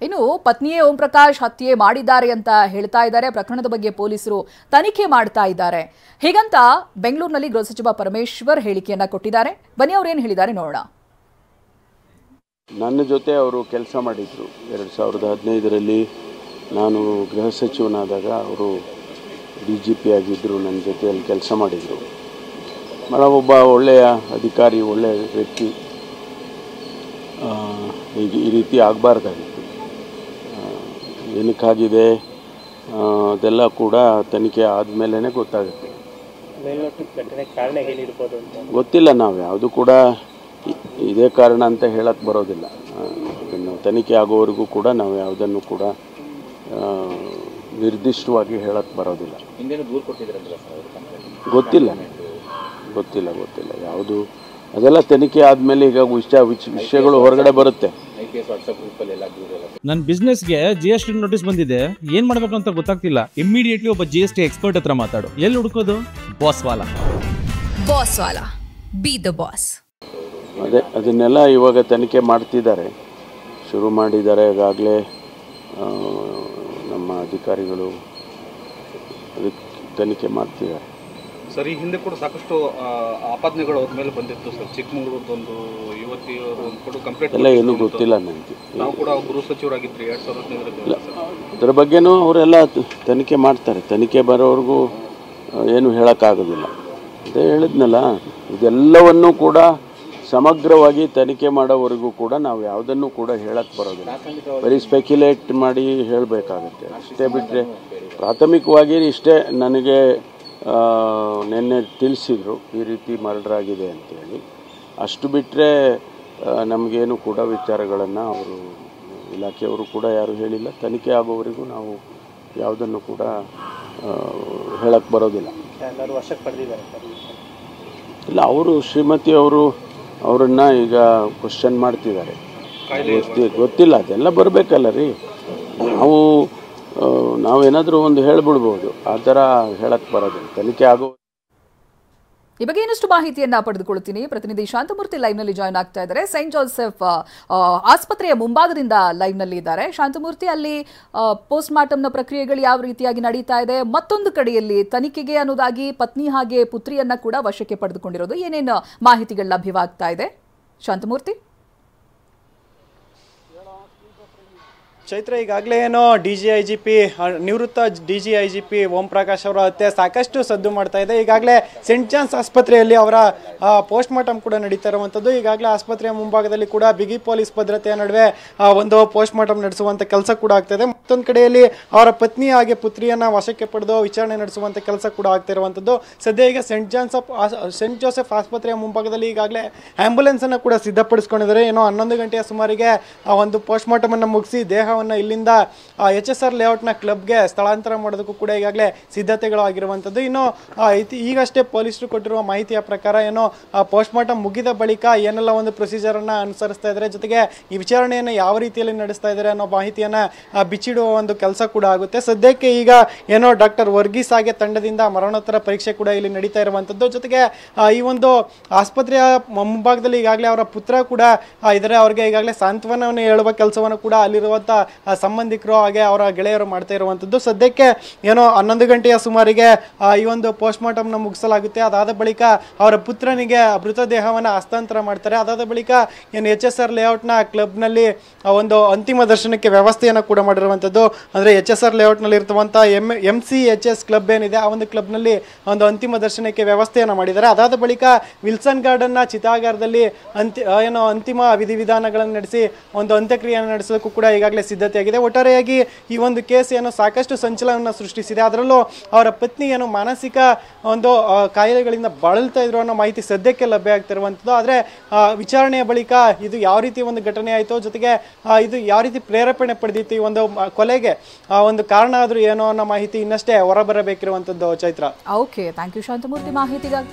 ಇನ್ನು ಪತ್ನಿಯೇ ಓಂ ಪ್ರಕಾಶ್ ಹತ್ಯೆ ಮಾಡಿದ್ದಾರೆ ಅಂತ ಹೇಳ್ತಾ ಇದ್ದಾರೆ. ಪ್ರಕರಣದ ಬಗ್ಗೆ ಪೊಲೀಸರು ತನಿಖೆ ಮಾಡ್ತಾ ಇದ್ದಾರೆ. ಹೀಗಂತ ಬೆಂಗಳೂರಿನಲ್ಲಿ ಗೃಹ ಸಚಿವ ಪರಮೇಶ್ವರ್ ಹೇಳಿಕೆಯನ್ನ ಕೊಟ್ಟಿದ್ದಾರೆ. ಬನ್ನಿ ಅವರು ಏನು ಹೇಳಿದ್ದಾರೆ ನೋಡೋಣ. ನನ್ನ ಜೊತೆ ಅವರು ಕೆಲಸ ಮಾಡಿದ್ರು 2015ರಲ್ಲಿ. ನಾನು ಗೃಹ ಸಚಿವನಾದಾಗ ಅವರು DGP ಆಗಿದ್ದರು. ನನ್ನ ಜೊತೆಯಲ್ಲಿ ಕೆಲಸ ಮಾಡಿದರು. ಒಬ್ಬ ಒಳ್ಳೆಯ ಅಧಿಕಾರಿ, ಒಳ್ಳೆಯ ವ್ಯಕ್ತಿ. ಈ ರೀತಿ ಆಗಬಾರ್ದಾಗಿತ್ತು. ಏನಕ್ಕಾಗಿದೆ ಅದೆಲ್ಲ ಕೂಡ ತನಿಖೆ ಆದಮೇಲೆ ಗೊತ್ತಾಗುತ್ತೆ. ಗೊತ್ತಿಲ್ಲ, ನಾವು ಯಾವುದು ಕೂಡ ಇದೇ ಕಾರಣ ಅಂತ ಹೇಳಕ್ಕೆ ಬರೋದಿಲ್ಲ. ಅದನ್ನು ತನಿಖೆ ಆಗೋವರೆಗೂ ಕೂಡ ನಾವು ಯಾವುದನ್ನು ಕೂಡ ನಿರ್ದಿಷ್ಟವಾಗಿ ಹೇಳಕ್ಕೆ ಬರೋದಿಲ್ಲ. ಗೊತ್ತಿಲ್ಲ ಯಾವುದು, ಅದೆಲ್ಲ ತನಿಖೆ ಆದಮೇಲೆ ಈಗ ವಿಷಯಗಳು ಹೊರಗಡೆ ಬರುತ್ತೆ. ನನ್ನ ಬಿಸ್ನೆಸ್ಗೆ GST ನೋಟಿಸ್ ಬಂದಿದೆ, ಏನ್ ಮಾಡ್ಬೇಕು ಅಂತ ಗೊತ್ತಾಗ್ತಿಲ್ಲ. ಇಮಿಡಿಯೇಟ್ಲಿ ಒಬ್ಬ GST ಎಕ್ಸ್ಪರ್ಟ್ ಹತ್ರ ಮಾತಾಡು. ಎಲ್ಲಿ ಹುಡುಕೋದು? ಬಾಸ್ ವಾಲಾ ಬಿ ದ ಬಾಸ್. ಅದನ್ನೆಲ್ಲ ಇವಾಗ ತನಿಖೆ ಮಾಡ್ತಿದ್ದಾರೆ, ಶುರು ಮಾಡಿದ್ದಾರೆ. ಈಗಾಗಲೇ ನಮ್ಮ ಅಧಿಕಾರಿಗಳು ಅದಕ್ಕೆ ತನಿಖೆ ಮಾಡ್ತಿದ್ದಾರೆ. ಸರ್, ಈ ಹಿಂದೆ ಕೂಡ ಸಾಕಷ್ಟು ಆಪಾದನೆಗಳು ಅವ್ರ ಮೇಲೆ ಬಂದಿತ್ತು ಸರ್. ಚಿಕ್ಕಮಗಳೂರದೊಂದು ಯುವತಿಯವರು ಕೂಡ ಕಂಪ್ಲೇಂಟ್ ಎಲ್ಲ ಏನೂ ಗೊತ್ತಿಲ್ಲ ನನಗೆ. ನಾವು ಕೂಡ ಗೃಹ ಸಚಿವರಾಗಿದ್ರಿ 2015ರಲ್ಲಿ. ಅದರ ಬಗ್ಗೆನೂ ಅವರೆಲ್ಲ ತನಿಖೆ ಮಾಡ್ತಾರೆ. ತನಿಖೆ ಬರೋವರೆಗೂ ಏನು ಹೇಳೋಕ್ಕಾಗೋದಿಲ್ಲ. ಅದೇ ಹೇಳಿದ್ನಲ್ಲ, ಇದೆಲ್ಲವನ್ನೂ ಕೂಡ ಸಮಗ್ರವಾಗಿ ತನಿಖೆ ಮಾಡೋವರೆಗೂ ಕೂಡ ನಾವು ಯಾವುದನ್ನು ಕೂಡ ಹೇಳಕ್ಕೆ ಬರೋದಿಲ್ಲ. ಬರೀ ಸ್ಪೆಕ್ಯುಲೇಟ್ ಮಾಡಿ ಹೇಳಬೇಕಾಗತ್ತೆ ಅಷ್ಟೇ. ಬಿಟ್ಟರೆ ಪ್ರಾಥಮಿಕವಾಗಿ ಇಷ್ಟೇ ನನಗೆ ನಿನ್ನೆ ತಿಳಿಸಿದರು ಈ ರೀತಿ ಮರ್ಡರ್ ಆಗಿದೆ ಅಂತೇಳಿ. ಅಷ್ಟು ಬಿಟ್ಟರೆ ನಮಗೇನು ಕೂಡ ವಿಚಾರಗಳನ್ನು ಅವರು ಇಲಾಖೆಯವರು ಕೂಡ ಯಾರೂ ಹೇಳಿಲ್ಲ. ತನಿಖೆ ಆಗೋವರೆಗೂ ನಾವು ಯಾವುದನ್ನು ಕೂಡ ಹೇಳಕ್ಕೆ ಬರೋದಿಲ್ಲ. ಇಲ್ಲ, ಅವರು ಶ್ರೀಮತಿ ಅವರನ್ನು ಈಗ ಕ್ವಶನ್ ಮಾಡ್ತಿದ್ದಾರೆ. ಗೊತ್ತಿಲ್ಲ, ಅದೆಲ್ಲ ಬರಬೇಕಲ್ಲ ರೀ. ನಾವೇನಾದರೂ ಒಂದು ಹೇಳ್ಬಿಡ್ಬೋದು, ಆ ಥರ ಹೇಳಕ್ಕೆ ಬರೋದಿಲ್ಲ. ತನಿಖೆ ಆಗೋ ಈ ಬಗ್ಗೆ ಇನ್ನಷ್ಟು ಮಾಹಿತಿಯನ್ನ ಪಡೆದುಕೊಳ್ತೀನಿ. ಪ್ರತಿನಿಧಿ ಶಾಂತಮೂರ್ತಿ ಲೈವ್ನಲ್ಲಿ ಜಾಯ್ನ್ ಆಗ್ತಾ ಇದ್ದಾರೆ. ಸೈಂಟ್ ಜೋಸೆಫ್ ಆಸ್ಪತ್ರೆಯ ಮುಂಭಾಗದಿಂದ ಲೈವ್ನಲ್ಲಿ ಇದ್ದಾರೆ. ಶಾಂತಮೂರ್ತಿ, ಅಲ್ಲಿ ಪೋಸ್ಟ್ ಮಾರ್ಟಮ್ನ ಪ್ರಕ್ರಿಯೆಗಳು ಯಾವ ರೀತಿಯಾಗಿ ನಡೀತಾ ಇದೆ? ಮತ್ತೊಂದು ಕಡೆಯಲ್ಲಿ ತನಿಖೆಗೆ ಅನ್ನೋದಾಗಿ ಪತ್ನಿ ಹಾಗೆ ಪುತ್ರಿಯನ್ನ ಕೂಡ ವಶಕ್ಕೆ ಪಡೆದುಕೊಂಡಿರೋದು, ಏನೇನು ಮಾಹಿತಿಗಳು ಲಭ್ಯವಾಗ್ತಾ ಇದೆ ಶಾಂತಮೂರ್ತಿ? ಚೈತ್ರ, ಈಗಾಗಲೇ ಏನೋ DGIGP ನಿವೃತ್ತ DGIGP ಓಂ ಪ್ರಕಾಶ್ ಅವರ ಹತ್ಯೆ ಸಾಕಷ್ಟು ಸದ್ದು ಮಾಡ್ತಾ ಇದೆ. ಈಗಾಗಲೇ ಸೆಂಟ್ ಜಾನ್ಸ್ ಆಸ್ಪತ್ರೆಯಲ್ಲಿ ಅವರ ಪೋಸ್ಟ್ ಮಾರ್ಟಮ್ ಕೂಡ ನಡೀತಾ ಇರುವಂಥದ್ದು. ಈಗಾಗಲೇ ಆಸ್ಪತ್ರೆಯ ಮುಂಭಾಗದಲ್ಲಿ ಕೂಡ ಬಿಗಿ ಪೊಲೀಸ್ ಭದ್ರತೆಯ ನಡುವೆ ಒಂದು ಪೋಸ್ಟ್ ಮಾರ್ಟಮ್ ನಡೆಸುವಂಥ ಕೆಲಸ ಕೂಡ ಆಗ್ತಾಯಿದೆ. ಮತ್ತೊಂದು ಕಡೆಯಲ್ಲಿ ಅವರ ಪತ್ನಿ ಹಾಗೆ ಪುತ್ರಿಯನ್ನು ವಶಕ್ಕೆ ಪಡೆದು ವಿಚಾರಣೆ ನಡೆಸುವಂಥ ಕೆಲಸ ಕೂಡ ಆಗ್ತಾ ಇರುವಂಥದ್ದು. ಸದ್ಯ ಈಗ ಸೆಂಟ್ ಜೋಸೆಫ್ ಆಸ್ಪತ್ರೆಯ ಮುಂಭಾಗದಲ್ಲಿ ಈಗಾಗಲೇ ಆ್ಯಂಬುಲೆನ್ಸನ್ನು ಕೂಡ ಸಿದ್ಧಪಡಿಸ್ಕೊಂಡಿದ್ದಾರೆ. ಏನೋ 11 ಗಂಟೆಯ ಸುಮಾರಿಗೆ ಒಂದು ಪೋಸ್ಟ್ ಮಾರ್ಟಮನ್ನು ಮುಗಿಸಿ ದೇಹ ಇಲ್ಲಿಂದ HSR ಲೇಔಟ್ನ ಕ್ಲಬ್ಗೆ ಸ್ಥಳಾಂತರ ಮಾಡೋದಕ್ಕೂ ಕೂಡ ಈಗಾಗಲೇ ಸಿದ್ಧತೆಗಳು ಆಗಿರುವಂಥದ್ದು. ಇನ್ನು ಈಗಷ್ಟೇ ಪೊಲೀಸರು ಕೊಟ್ಟಿರುವ ಮಾಹಿತಿಯ ಪ್ರಕಾರ ಏನೋ ಪೋಸ್ಟ್ ಮಾರ್ಟಮ್ ಮುಗಿದ ಬಳಿಕ ಏನೆಲ್ಲ ಒಂದು ಪ್ರೊಸೀಜರನ್ನು ಅನುಸರಿಸ್ತಾ ಇದ್ದಾರೆ, ಜೊತೆಗೆ ಈ ವಿಚಾರಣೆಯನ್ನು ಯಾವ ರೀತಿಯಲ್ಲಿ ನಡೆಸ್ತಾ ಇದ್ದಾರೆ ಅನ್ನೋ ಮಾಹಿತಿಯನ್ನು ಬಿಚ್ಚಿಡುವ ಒಂದು ಕೆಲಸ ಕೂಡ ಆಗುತ್ತೆ. ಸದ್ಯಕ್ಕೆ ಈಗ ಏನೋ ಡಾಕ್ಟರ್ ವರ್ಗೀಸ್ ಹಾಗೆ ತಂಡದಿಂದ ಮರಣೋತ್ತರ ಪರೀಕ್ಷೆ ಕೂಡ ಇಲ್ಲಿ ನಡೀತಾ ಇರುವಂಥದ್ದು. ಜೊತೆಗೆ ಈ ಒಂದು ಆಸ್ಪತ್ರೆಯ ಮುಂಭಾಗದಲ್ಲಿ ಈಗಾಗಲೇ ಅವರ ಪುತ್ರ ಕೂಡ ಇದ್ದಾರೆ. ಅವರಿಗೆ ಈಗಾಗಲೇ ಸಾಂತ್ವನವನ್ನು ಹೇಳುವ ಕೆಲಸವನ್ನು ಕೂಡ ಅಲ್ಲಿರುವಂಥ ಸಂಬಂಧಿಕರು ಹಾಗೆ ಅವರ ಗೆಳೆಯರು ಮಾಡ್ತಾ ಇರುವಂಥದ್ದು. ಸದ್ಯಕ್ಕೆ ಏನೋ 11 ಗಂಟೆಯ ಸುಮಾರಿಗೆ ಈ ಒಂದು ಪೋಸ್ಟ್ ಮಾರ್ಟಮ್ನ ಮುಗಿಸಲಾಗುತ್ತೆ. ಅದಾದ ಬಳಿಕ ಅವರ ಪುತ್ರನಿಗೆ ಮೃತದೇಹವನ್ನು ಹಸ್ತಾಂತರ ಮಾಡ್ತಾರೆ. ಅದಾದ ಬಳಿಕ ಏನು HSR ಲೇಔಟ್ನ ಕ್ಲಬ್ನಲ್ಲಿ ಒಂದು ಅಂತಿಮ ದರ್ಶನಕ್ಕೆ ವ್ಯವಸ್ಥೆಯನ್ನು ಕೂಡ ಮಾಡಿರುವಂಥದ್ದು. ಅಂದರೆ HSR ಲೇಔಟ್ನಲ್ಲಿ ಇರ್ತವಂಥ MCHS ಕ್ಲಬ್ ಏನಿದೆ, ಆ ಒಂದು ಕ್ಲಬ್ನಲ್ಲಿ ಒಂದು ಅಂತಿಮ ದರ್ಶನಕ್ಕೆ ವ್ಯವಸ್ಥೆಯನ್ನು ಮಾಡಿದ್ದಾರೆ. ಅದಾದ ಬಳಿಕ ವಿಲ್ಸನ್ ಗಾರ್ಡನ್ನ ಚಿತಾಗಾರದಲ್ಲಿ ಅಂತಿಮ ವಿಧಿವಿಧಾನಗಳನ್ನು ನಡೆಸಿ ಒಂದು ಅಂತ್ಯಕ್ರಿಯೆಯನ್ನು ನಡೆಸೋದಕ್ಕೂ ಕೂಡ ಈಗಾಗಲೇ ಸಿದ್ಧತೆಯಾಗಿದೆ. ಒಟ್ಟಾರೆಯಾಗಿ ಈ ಒಂದು ಕೇಸ್ ಏನು ಸಾಕಷ್ಟು ಸಂಚಲನವನ್ನು ಸೃಷ್ಟಿಸಿದೆ. ಅದರಲ್ಲೂ ಅವರ ಪತ್ನಿ ಏನು ಮಾನಸಿಕ ಒಂದು ಕಾಯಿಲೆಗಳಿಂದ ಬಳಲ್ತಾ ಇದ್ರು ಅನ್ನೋ ಮಾಹಿತಿ ಸದ್ಯಕ್ಕೆ ಲಭ್ಯ ಆಗ್ತಿರುವಂಥದ್ದು. ಆದರೆ ವಿಚಾರಣೆಯ ಬಳಿಕ ಇದು ಯಾವ ರೀತಿ ಒಂದು ಘಟನೆ ಆಯಿತು, ಜೊತೆಗೆ ಇದು ಯಾವ ರೀತಿ ಪ್ರೇರೇಪಣೆ ಪಡೆದಿತ್ತು ಈ ಒಂದು ಕೊಲೆಗೆ ಒಂದು ಕಾರಣ ಆದರೂ ಏನೋ ಅನ್ನೋ ಮಾಹಿತಿ ಇನ್ನಷ್ಟೇ ಹೊರಬರಬೇಕಿರುವಂಥದ್ದು. ಚೈತ್ರ, ಓಕೆ, ಥ್ಯಾಂಕ್ ಯು ಶಾಂತಮೂರ್ತಿ ಮಾಹಿತಿಗಾಗಿ.